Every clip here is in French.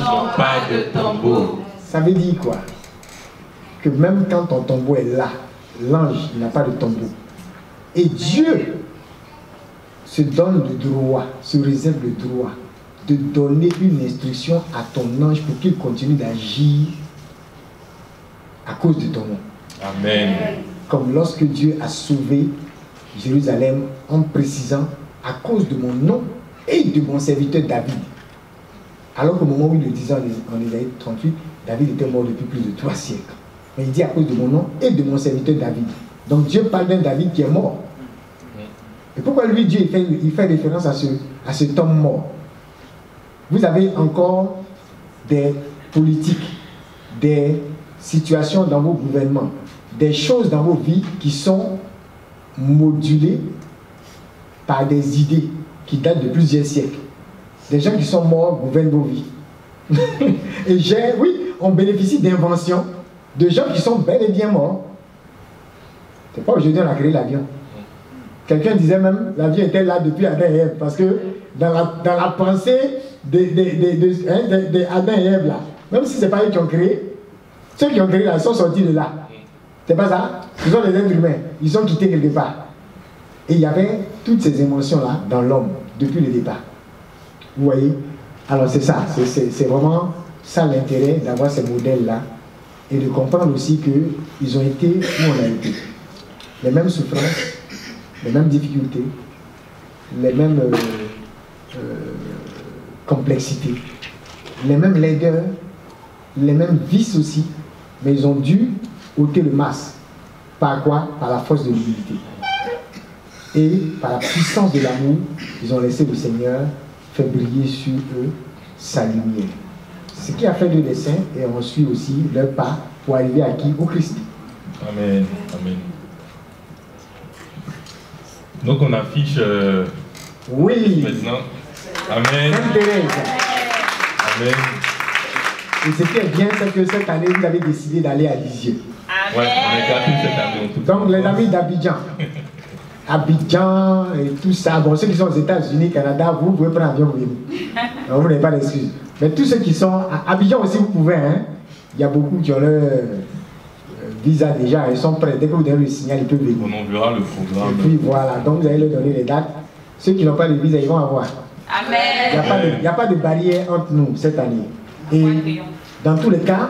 n'ont pas de tombeau. Ça veut dire quoi? Que même quand ton tombeau est là, l'ange n'a pas de tombeau. Et Dieu se donne le droit, se réserve le droit de donner une instruction à ton ange pour qu'il continue d'agir à cause de ton nom. Amen. Comme lorsque Dieu a sauvé Jérusalem en précisant à cause de mon nom et de mon serviteur David. Alors qu'au moment où il le disait en Ésaïe 38, David était mort depuis plus de 3 siècles. Mais il dit à cause de mon nom et de mon serviteur David. Donc Dieu parle d'un David qui est mort. Et pourquoi lui, Dieu, il fait référence à cet homme mort? Vous avez encore des politiques, des situations dans vos gouvernements, des choses dans vos vies qui sont modulées par des idées qui datent de plusieurs siècles. Des gens qui sont morts gouvernent vos vies. Et oui, on bénéficie d'inventions de gens qui sont bel et bien morts. C'est pas aujourd'hui on a créé l'avion. Quelqu'un disait même l'avion était là depuis Adam et Ève, parce que dans la pensée d'Adam et Ève là, même si c'est pas eux qui ont créé, ceux qui ont créé là, ils sont sortis de là. C'est pas ça? Ce sont des êtres humains. Ils sont quittés quelque part. Et il y avait toutes ces émotions là dans l'homme depuis le départ. Vous voyez? Alors c'est ça, c'est vraiment ça l'intérêt d'avoir ces modèles là et de comprendre aussi qu'ils ont été où on a été. Les mêmes souffrances, les mêmes difficultés, les mêmes complexités, les mêmes laideurs, les mêmes vices aussi, mais ils ont dû ôter le masque. Par quoi? Par la force de l'humilité. Et par la puissance de l'amour, ils ont laissé le Seigneur faire briller sur eux sa lumière. Ce qui a fait d'eux des saints, et on suit aussi leur pas pour arriver à qui? Au Christ. Amen. Amen. Donc on affiche oui. Maintenant. Amen. Amen. Et ce qui est bien, c'est que cette année, vous avez décidé d'aller à Lisieux. Ouais, on est gâtés cette année. Donc les amis d'Abidjan, Abidjan et tout ça, bon, ceux qui sont aux États-Unis, Canada, vous pouvez prendre l'avion, vous venez. Vous n'avez pas d'excuses. Mais tous ceux qui sont à Abidjan aussi, vous pouvez, hein. Il y a beaucoup qui ont leur visa déjà, ils sont prêts. Dès que vous donnez le signal, ils peuvent venir. On enverra le programme. Et puis voilà, donc vous allez leur donner les dates. Ceux qui n'ont pas de visa, ils vont avoir. Amen. Il n'y a pas de barrière entre nous cette année. Et dans tous les cas,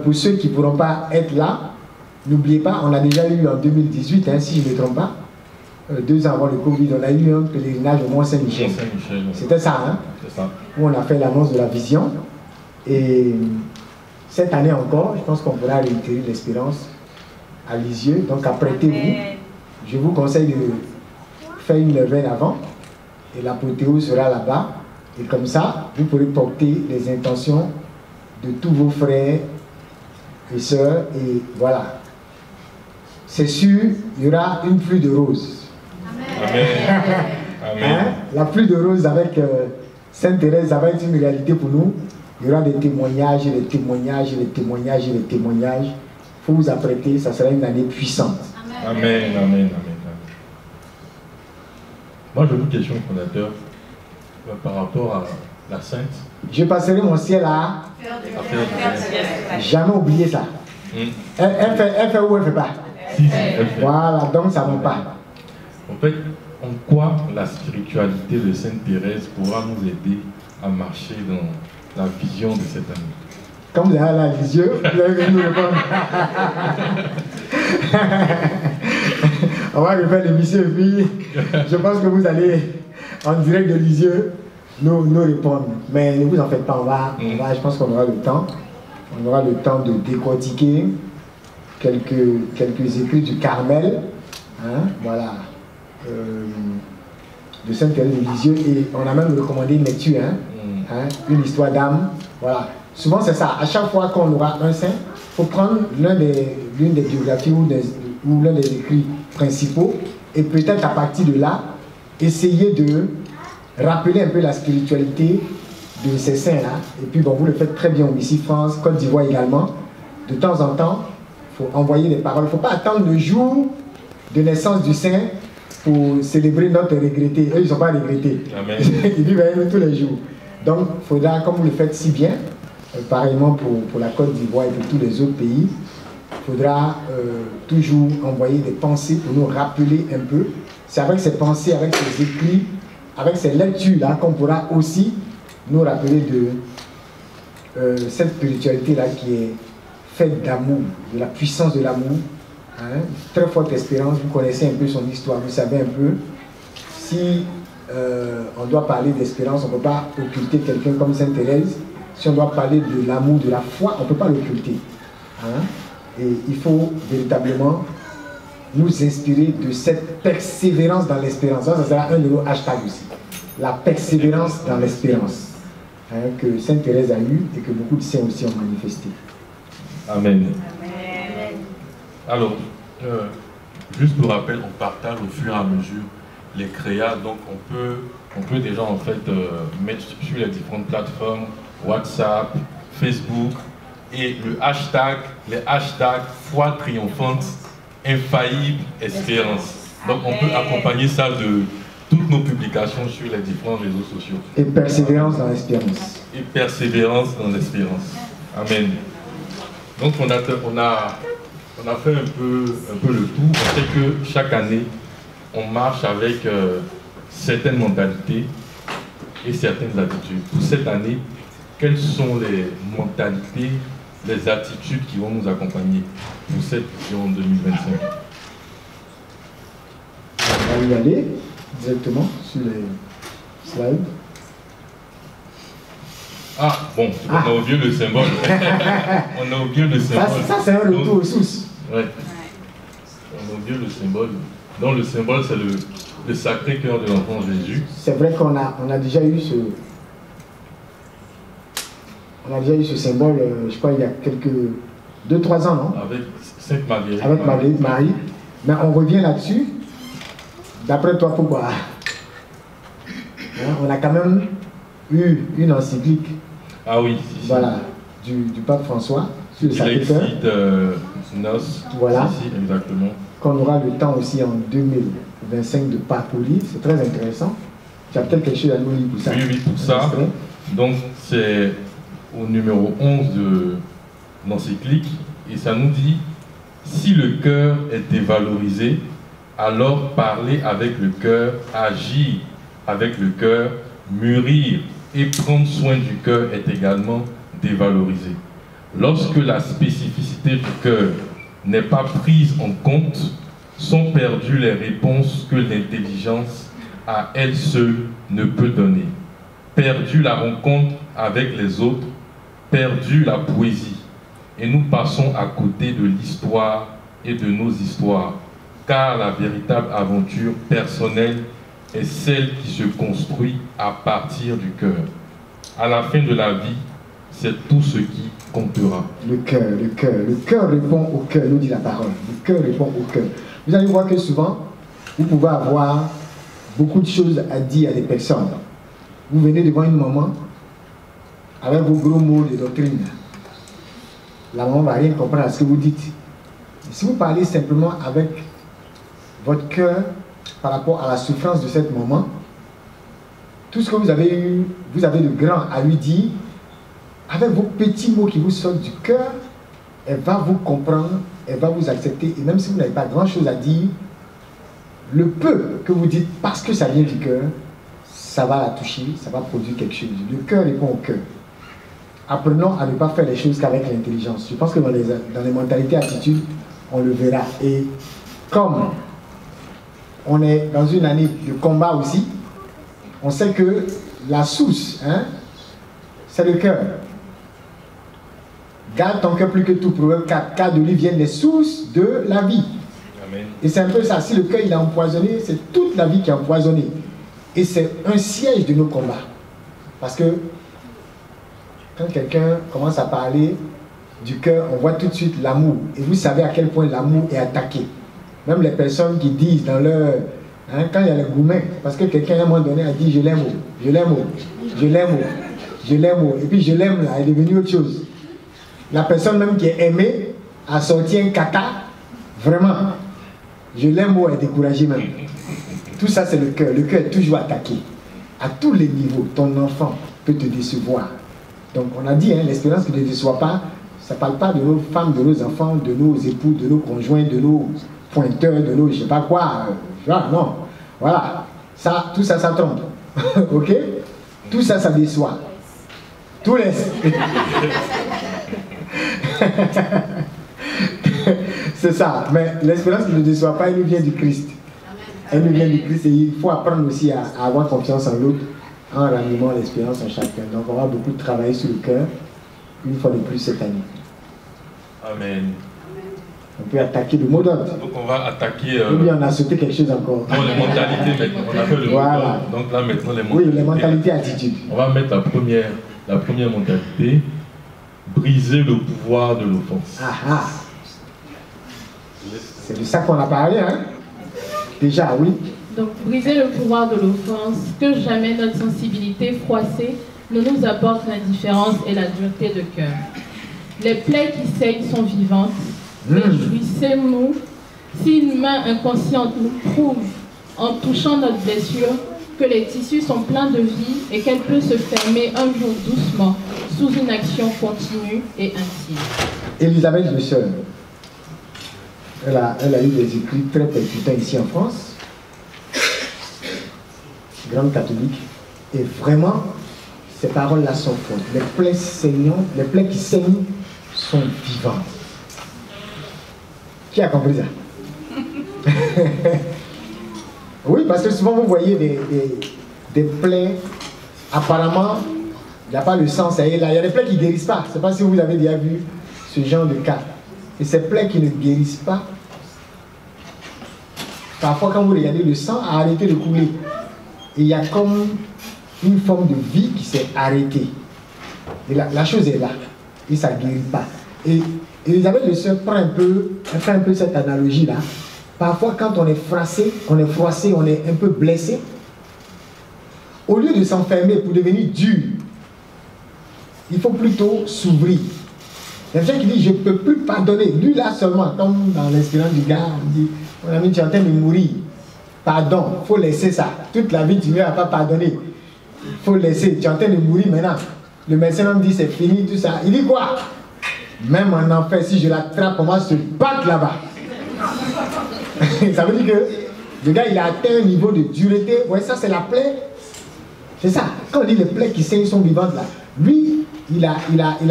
pour ceux qui ne pourront pas être là, n'oubliez pas, on a déjà eu en 2018, hein, si je ne me trompe pas, 2 ans avant le Covid, on a eu un pèlerinage au Mont-Saint-Michel. C'était ça, hein? C'est ça. Où on a fait l'annonce de la vision. Et cette année encore, je pense qu'on pourra réitérer l'espérance à Lisieux. Donc apprêtez-vous. Je vous conseille de faire une neuvaine avant. Et l'apothéose sera là-bas. Et comme ça, vous pourrez porter les intentions de tous vos frères et sœurs. Et voilà. C'est sûr, il y aura une pluie de roses. Amen. Amen. Hein? La pluie de roses avec Sainte Thérèse, ça va être une réalité pour nous. Il y aura des témoignages, des témoignages, des témoignages, des témoignages. Il faut vous apprêter, ça sera une année puissante. Amen. Amen. Amen. Moi, j'ai une question au fondateur par rapport à la Sainte. Je passerai mon ciel à jamais oublier ça. Elle fait ou elle ne fait pas? Si, elle fait. Voilà, donc ça ne va pas. En fait, en quoi la spiritualité de Sainte Thérèse pourra nous aider à marcher dans la vision de cette année? Quand vous avez la vision, vous allez nous répondre. On va refaire l'émission et puis je pense que vous allez en direct de Lisieux nous répondre. Mais ne vous en faites pas, je pense qu'on aura le temps. On aura le temps de décortiquer quelques écrits du Carmel. Hein, voilà. De Sainte Thérèse de Lisieux. Et on a même recommandé une lecture, une histoire d'âme. Voilà. Souvent c'est ça. À chaque fois qu'on aura un saint, il faut prendre l'une des biographies ou l'un des écrits principaux et peut-être à partir de là, essayer de rappeler un peu la spiritualité de ces saints-là. Et puis bon, vous le faites très bien ici, France, Côte d'Ivoire également. De temps en temps, il faut envoyer des paroles. Il ne faut pas attendre le jour de naissance du saint pour célébrer notre regretté. Eux, ils ne sont pas regrettés. Amen. Ils vivent avec nous tous les jours. Donc, il faudra, comme vous le faites si bien, pareillement pour la Côte d'Ivoire et pour tous les autres pays, il faudra toujours envoyer des pensées pour nous rappeler un peu. C'est avec ces pensées, avec ces écrits, avec ces lectures-là qu'on pourra aussi nous rappeler de cette spiritualité-là qui est faite d'amour, de la puissance de l'amour. Hein, très forte espérance, vous connaissez un peu son histoire, vous savez un peu. Si on doit parler d'espérance, on ne peut pas occulter quelqu'un comme Sainte Thérèse. Si on doit parler de l'amour, de la foi, on ne peut pas l'occulter. Hein? Et il faut véritablement nous inspirer de cette persévérance dans l'espérance. Ça sera un de nos hashtags aussi. La persévérance dans l'espérance, hein, que Sainte Thérèse a eu et que beaucoup de saints aussi ont manifesté. Amen. Alors, juste pour rappel, on partage au fur et à mesure les créas, donc on peut déjà en fait mettre sur les différentes plateformes, WhatsApp, Facebook, et les hashtags foi triomphante, infaillible, espérance. Donc on peut accompagner ça de toutes nos publications sur les différents réseaux sociaux. Et persévérance dans l'espérance. Et persévérance dans l'espérance. Amen. Donc on a fait un peu le tour. On sait que chaque année, on marche avec certaines mentalités et certaines attitudes. Pour cette année, quelles sont les mentalités, les attitudes qui vont nous accompagner pour cette vision 2025? On va y aller directement sur les slides. Ah, bon, on a oublié le symbole. On a oublié le symbole. Ça c'est un retour aux sources. Ouais. On a oublié le symbole. Donc le symbole, c'est le Sacré-Cœur de l'Enfant Jésus. C'est vrai qu'on a déjà eu ce... On a déjà eu ce symbole, je crois, il y a quelques... 2-3 ans, non? Avec Sainte Marguerite. Avec Marguerite Marie. Mais on revient là-dessus. D'après toi, pourquoi? Hein, on a quand même eu une encyclique. Ah oui. Voilà, du pape François sur le Sacré-Cœur. Nos. Voilà. Ici, exactement. Qu'on aura le temps aussi en 2025 de parcourir. C'est très intéressant. Tu as peut-être quelque chose à nous lire pour ça. Oui, pour ça. Donc, c'est au numéro 11 de l'encyclique. Et ça nous dit, si le cœur est dévalorisé, alors parler avec le cœur, agir avec le cœur, mûrir et prendre soin du cœur est également dévalorisé. Lorsque la spécificité du cœur n'est pas prise en compte, sont perdues les réponses que l'intelligence à elle seule ne peut donner. Perdue la rencontre avec les autres, perdue la poésie. Et nous passons à côté de l'histoire et de nos histoires, car la véritable aventure personnelle est celle qui se construit à partir du cœur. À la fin de la vie, c'est tout ce qui comptera. Le cœur répond au cœur, nous dit la parole. Le cœur répond au cœur. Vous allez voir que souvent, vous pouvez avoir beaucoup de choses à dire à des personnes. Vous venez devant une maman avec vos gros mots de doctrine. La maman ne va rien comprendre à ce que vous dites. Si vous parlez simplement avec votre cœur par rapport à la souffrance de cette maman, tout ce que vous avez eu, vous avez de grand à lui dire, avec vos petits mots qui vous sortent du cœur, elle va vous comprendre, elle va vous accepter. Et même si vous n'avez pas grand-chose à dire, le peu que vous dites, parce que ça vient du cœur, ça va la toucher, ça va produire quelque chose. Le cœur répond au cœur. Apprenons à ne pas faire les choses qu'avec l'intelligence. Je pense que dans les mentalités, attitudes, on le verra. Et comme on est dans une année de combat aussi, on sait que la source, hein, c'est le cœur. Garde ton cœur plus que tout. Proverbe 4, car de lui viennent les sources de la vie. Amen. Et c'est un peu ça. Si le cœur il est empoisonné, c'est toute la vie qui est empoisonnée. Et c'est un siège de nos combats. Parce que quand quelqu'un commence à parler du cœur, on voit tout de suite l'amour. Et vous savez à quel point l'amour est attaqué. Même les personnes qui disent dans leur... Hein, quand il y a le gourmet, parce que quelqu'un à un moment donné a dit je l'aime, je l'aime, je l'aime, je l'aime, et puis je l'aime là, est devenu autre chose. La personne même qui est aimée a sorti un caca, vraiment. Je l'aime est découragé même. Tout ça c'est le cœur. Le cœur est toujours attaqué. À tous les niveaux. Ton enfant, peut te décevoir. Donc on a dit, hein, l'espérance qui ne déçoit pas, ça ne parle pas de nos femmes, de nos enfants, de nos époux, de nos conjoints, de nos pointeurs, de nos je ne sais pas quoi. Non, voilà. Ça, tout ça, ça trompe. Ok? Tout ça, ça déçoit. Tout laisse. C'est ça. Mais l'espérance qui ne déçoit pas, elle nous vient du Christ. Elle nous vient du Christ et il faut apprendre aussi à avoir confiance en l'autre en ranimant l'espérance en chacun. Donc on va beaucoup travailler sur le cœur une fois de plus cette année. Amen. On peut attaquer le mot d'ordre. Donc on va attaquer... Ou bien on a sauté quelque chose encore. Non, les mentalités maintenant. On a fait le mot d'ordre. Donc là maintenant les mentalités. Oui, les mentalités, attitudes. On va mettre la première mentalité. Briser le pouvoir de l'offense. Ah ah. C'est de ça qu'on a parlé, hein? Déjà, oui. Donc, briser le pouvoir de l'offense, que jamais notre sensibilité froissée ne nous apporte l'indifférence et la dureté de cœur. Les plaies qui saignent sont vivantes. Réjouissez-nous si une main inconsciente nous prouve, en touchant notre blessure, que les tissus sont pleins de vie et qu'elle peut se fermer un jour doucement, sous une action continue et intime. Elisabeth Le Sœur, elle a eu des écrits très percutants ici en France, grande catholique, et vraiment, ces paroles-là sont fortes. Les plaies saignantes, les plaies qui saignent sont vivantes. Qui a compris ça? Oui, parce que souvent vous voyez des plaies, apparemment, il n'y a pas le sang, ça y est là. Il y a des plaies qui ne guérissent pas. Je ne sais pas si vous avez déjà vu ce genre de cas. Et ces plaies qui ne guérissent pas, parfois quand vous regardez, le sang a arrêté de couler. Et il y a comme une forme de vie qui s'est arrêtée. Et la chose est là. Et ça ne guérit pas. Et Elisabeth Le Sœur fait un peu cette analogie-là. Parfois, quand on est froissé, on est un peu blessé, au lieu de s'enfermer pour devenir dur, il faut plutôt s'ouvrir. Il y a quelqu'un qui dit, je ne peux plus pardonner. Lui, là seulement, comme dans l'inspirant du gars, il dit, mon ami, tu es en train de mourir. Pardon, il faut laisser ça. Toute la vie, tu ne vas pas pardonner. Il faut laisser. Tu es en train de mourir maintenant. Le médecin me dit, c'est fini, tout ça. Il dit quoi? Même en enfer, si je l'attrape, on va se battre là-bas. Ça veut dire que le gars, il a atteint un niveau de dureté. Ouais, ça, c'est la plaie. C'est ça. Quand on dit les plaies qui saignent sont vivantes, là, lui, il a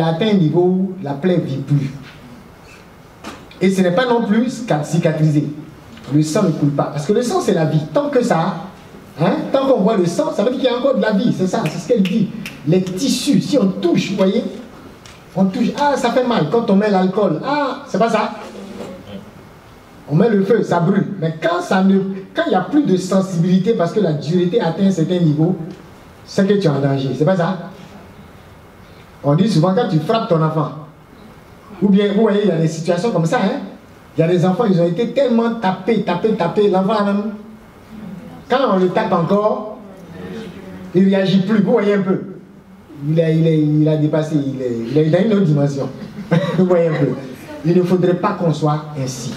atteint un niveau où la plaie ne vit plus. Et ce n'est pas non plus cicatrisé. Le sang ne coule pas. Parce que le sang, c'est la vie. Tant que ça, hein, tant qu'on voit le sang, ça veut dire qu'il y a encore de la vie. C'est ça, c'est ce qu'elle dit. Les tissus, si on touche, vous voyez, on touche. Ah, ça fait mal. Quand on met l'alcool, ah, c'est pas ça. On met le feu, ça brûle. Mais quand il n'y a plus de sensibilité parce que la dureté atteint un certain niveau, c'est que tu es en danger. C'est pas ça? On dit souvent quand tu frappes ton enfant, ou bien, vous voyez, il y a des situations comme ça, hein? Il y a des enfants, ils ont été tellement tapés, l'enfant même, quand on le tape encore, il ne réagit plus, vous voyez un peu. Il a dépassé, il est dans une autre dimension. Vous voyez un peu. Il ne faudrait pas qu'on soit ainsi.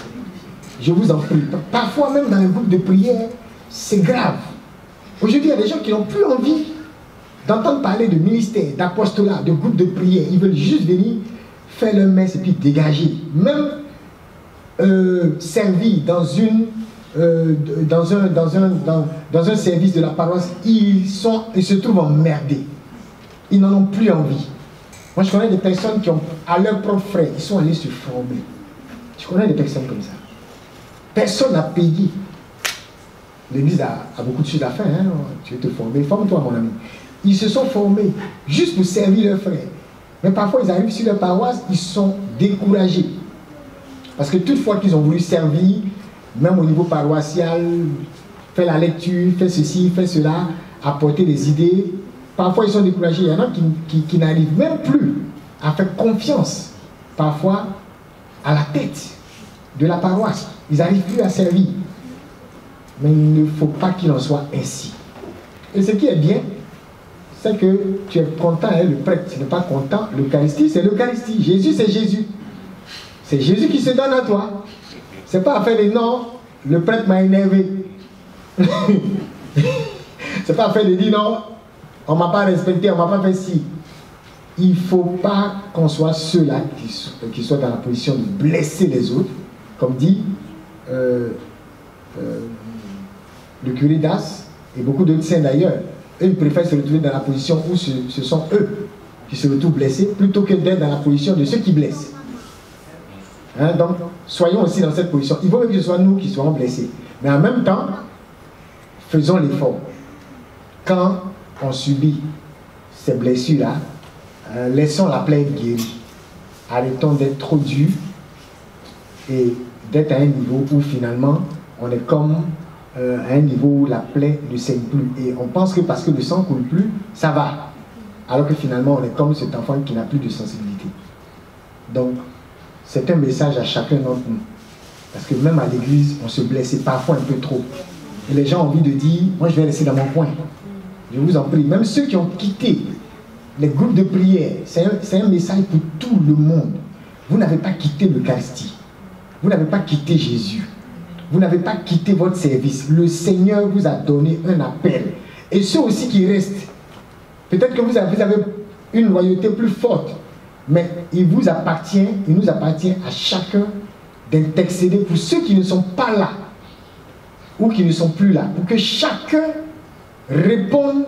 Je vous en prie. Parfois même dans les groupes de prière, c'est grave. Aujourd'hui, il y a des gens qui n'ont plus envie d'entendre parler de ministère, d'apostolat, de groupes de prière. Ils veulent juste venir faire leur messe et puis dégager. Même servir dans un service de la paroisse, ils se trouvent emmerdés. Ils n'en ont plus envie. Moi, je connais des personnes qui ont, à leurs propres frais, ils sont allés se former. Je connais des personnes comme ça. Personne n'a payé. L'église a beaucoup de choses à faire. Hein? Tu veux te former, forme-toi, mon ami. Ils se sont formés juste pour servir leurs frères. Mais parfois, ils arrivent sur leur paroisse, ils sont découragés. Parce que toutefois qu'ils ont voulu servir, même au niveau paroissial, faire la lecture, faire ceci, faire cela, apporter des idées, parfois ils sont découragés. Il y en a qui n'arrivent même plus à faire confiance, parfois, à la tête de la paroisse. Ils n'arrivent plus à servir. Mais il ne faut pas qu'il en soit ainsi. Et ce qui est bien, c'est que tu es content, hein, le prêtre, tu n'es pas content. L'Eucharistie, c'est l'Eucharistie. Jésus, c'est Jésus. C'est Jésus qui se donne à toi. C'est pas à faire des non, le prêtre m'a énervé. C'est pas à faire de dire non, on ne m'a pas respecté, on ne m'a pas fait ci. Il ne faut pas qu'on soit ceux-là qui soient dans la position de blesser les autres. Comme dit le curé d'As et beaucoup d'autres saints d'ailleurs. Eux, ils préfèrent se retrouver dans la position où ce sont eux qui se retrouvent blessés plutôt que d'être dans la position de ceux qui blessent. Hein, donc, soyons aussi dans cette position. Il vaut mieux que ce soit nous qui soyons blessés. Mais en même temps, faisons l'effort. Quand on subit ces blessures-là, laissons la plaie être guérie. Arrêtons d'être trop durs et d'être à un niveau où finalement on est comme à un niveau où la plaie ne saigne plus. Et on pense que parce que le sang ne coule plus, ça va. Alors que finalement on est comme cet enfant qui n'a plus de sensibilité. Donc c'est un message à chacun d'entre nous. Parce que même à l'église, on se blesse parfois un peu trop. Et les gens ont envie de dire, moi je vais rester dans mon coin. Je vous en prie, même ceux qui ont quitté les groupes de prière, c'est un message pour tout le monde. Vous n'avez pas quitté l'Eucharistie. Vous n'avez pas quitté Jésus. Vous n'avez pas quitté votre service. Le Seigneur vous a donné un appel. Et ceux aussi qui restent, peut-être que vous avez une loyauté plus forte, mais il nous appartient à chacun d'intercéder pour ceux qui ne sont pas là ou qui ne sont plus là, pour que chacun réponde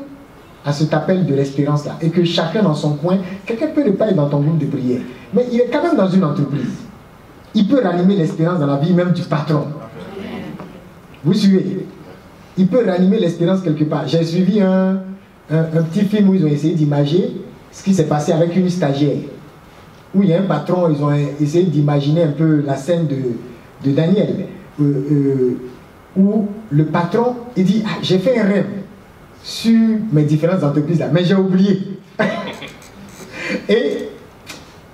à cet appel de l'espérance là, et que chacun dans son coin, quelqu'un peut ne pas être dans ton groupe de prière, mais il est quand même dans une entreprise. Il peut ranimer l'espérance dans la vie même du patron. Vous suivez? Il peut ranimer l'espérance quelque part. J'ai suivi un petit film où ils ont essayé d'imager ce qui s'est passé avec une stagiaire. Où il y a un patron, ils ont essayé d'imaginer un peu la scène de Daniel. Où le patron, il dit, ah, j'ai fait un rêve sur mes différentes entreprises là, mais j'ai oublié. Et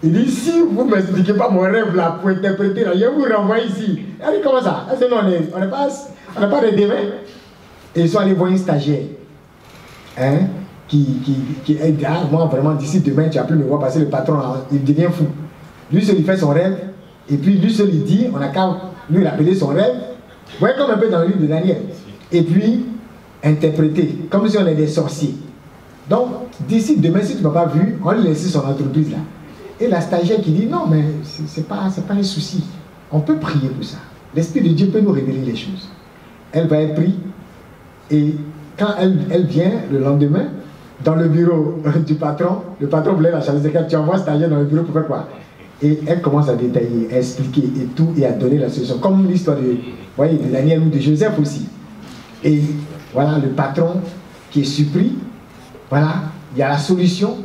il dit, si vous ne m'expliquez pas mon rêve là pour interpréter là, je vous renvoie ici. Elle dit, comment ça? Non, on n'a pas de demain. Et ils sont allés voir une stagiaire. Hein, qui dit, ah, moi vraiment d'ici demain tu vas plus me voir parce que le patron il devient fou. Lui seul il fait son rêve et puis lui seul il dit, on a qu'à lui rappeler son rêve. Vous voyez comme un peu dans le livre de Daniel. Et puis interpréter comme si on est des sorciers. Donc d'ici demain si tu ne m'as pas vu, on lui laisse son entreprise là. Et la stagiaire qui dit non mais c'est pas un souci. On peut prier pour ça. L'Esprit de Dieu peut nous révéler les choses. Elle va être prise et quand elle vient le lendemain dans le bureau du patron, le patron voulait la charger, tu envoies stagiaire dans le bureau pour faire quoi? Et elle commence à détailler, à expliquer et tout, et à donner la solution. Comme l'histoire de Daniel ou de Joseph aussi. Et voilà, le patron qui est surpris, voilà, il y a la solution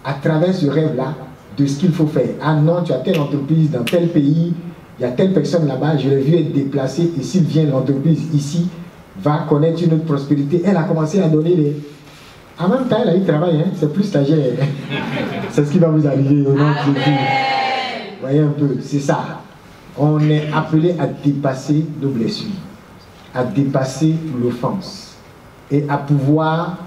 à travers ce rêve-là de ce qu'il faut faire. Ah non, tu as telle entreprise dans tel pays, il y a telle personne là-bas, je l'ai vu être déplacé, et s'il vient l'entreprise ici, va connaître une autre prospérité. Elle a commencé à donner les... En même temps, elle a eu travail, hein? C'est plus stagiaire. C'est ce qui va vous arriver au nom de Jésus. Voyez un peu, c'est ça. On est appelé à dépasser nos blessures, à dépasser l'offense et à pouvoir,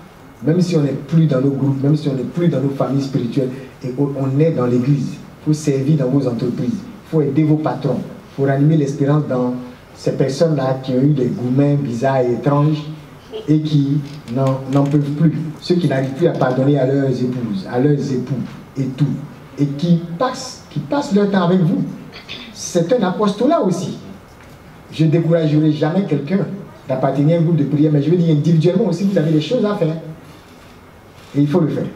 même si on n'est plus dans nos groupes, même si on n'est plus dans nos familles spirituelles, et on est dans l'église, il faut servir dans vos entreprises, il faut aider vos patrons, il faut ranimer l'espérance dans ces personnes-là qui ont eu des gourmets bizarres et étranges et qui n'en peuvent plus. Ceux qui n'arrivent plus à pardonner à leurs épouses, à leurs époux et tout. Et qui passent leur temps avec vous. C'est un apostolat aussi. Je ne découragerai jamais quelqu'un d'appartenir à un groupe de prière, mais je veux dire individuellement aussi, vous avez des choses à faire. Et il faut le faire.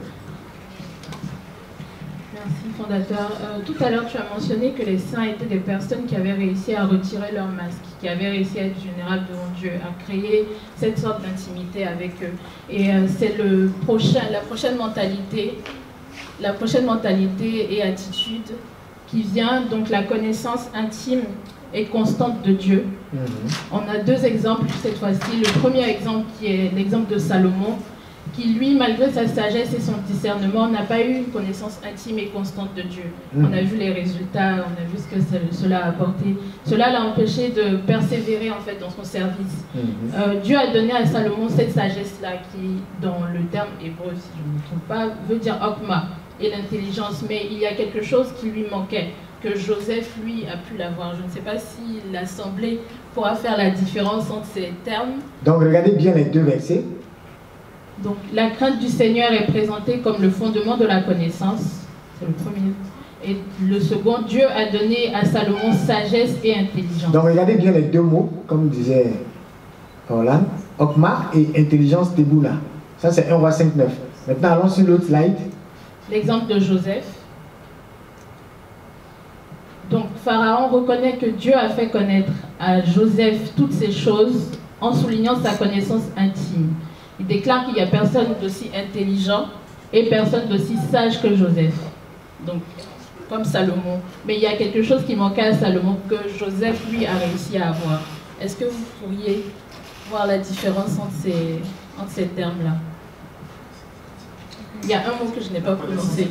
Fondateur. Tout à l'heure, tu as mentionné que les saints étaient des personnes qui avaient réussi à retirer leur masque, qui avaient réussi à être vulnérables devant Dieu, à créer cette sorte d'intimité avec eux. Et c'est la prochaine mentalité et attitude qui vient, donc la connaissance intime et constante de Dieu. On a deux exemples cette fois-ci. Le premier exemple qui est l'exemple de Salomon, qui lui, malgré sa sagesse et son discernement, n'a pas eu une connaissance intime et constante de Dieu. On a vu les résultats, on a vu ce que cela a apporté. Cela l'a empêché de persévérer en fait dans son service. Dieu a donné à Salomon cette sagesse-là qui, dans le terme hébreu, si je ne me trompe pas, veut dire Okma, et l'intelligence. Mais il y a quelque chose qui lui manquait, que Joseph, lui, a pu l'avoir. Je ne sais pas si l'Assemblée pourra faire la différence entre ces termes. Donc regardez bien les deux versets. Donc, la crainte du Seigneur est présentée comme le fondement de la connaissance. C'est le premier. Et le second, Dieu a donné à Salomon sagesse et intelligence. Donc, regardez bien les deux mots, comme disait Orlan, Okma et intelligence Teboula. Ça, c'est 1 roi 5, 9. Maintenant, allons sur l'autre slide. L'exemple de Joseph. Donc, Pharaon reconnaît que Dieu a fait connaître à Joseph toutes ces choses en soulignant sa connaissance intime. Il déclare qu'il n'y a personne d'aussi intelligent et personne d'aussi sage que Joseph. Donc, comme Salomon. Mais il y a quelque chose qui manquait à Salomon que Joseph, lui, a réussi à avoir. Est-ce que vous pourriez voir la différence entre ces termes-là? Il y a un mot que je n'ai pas prononcé.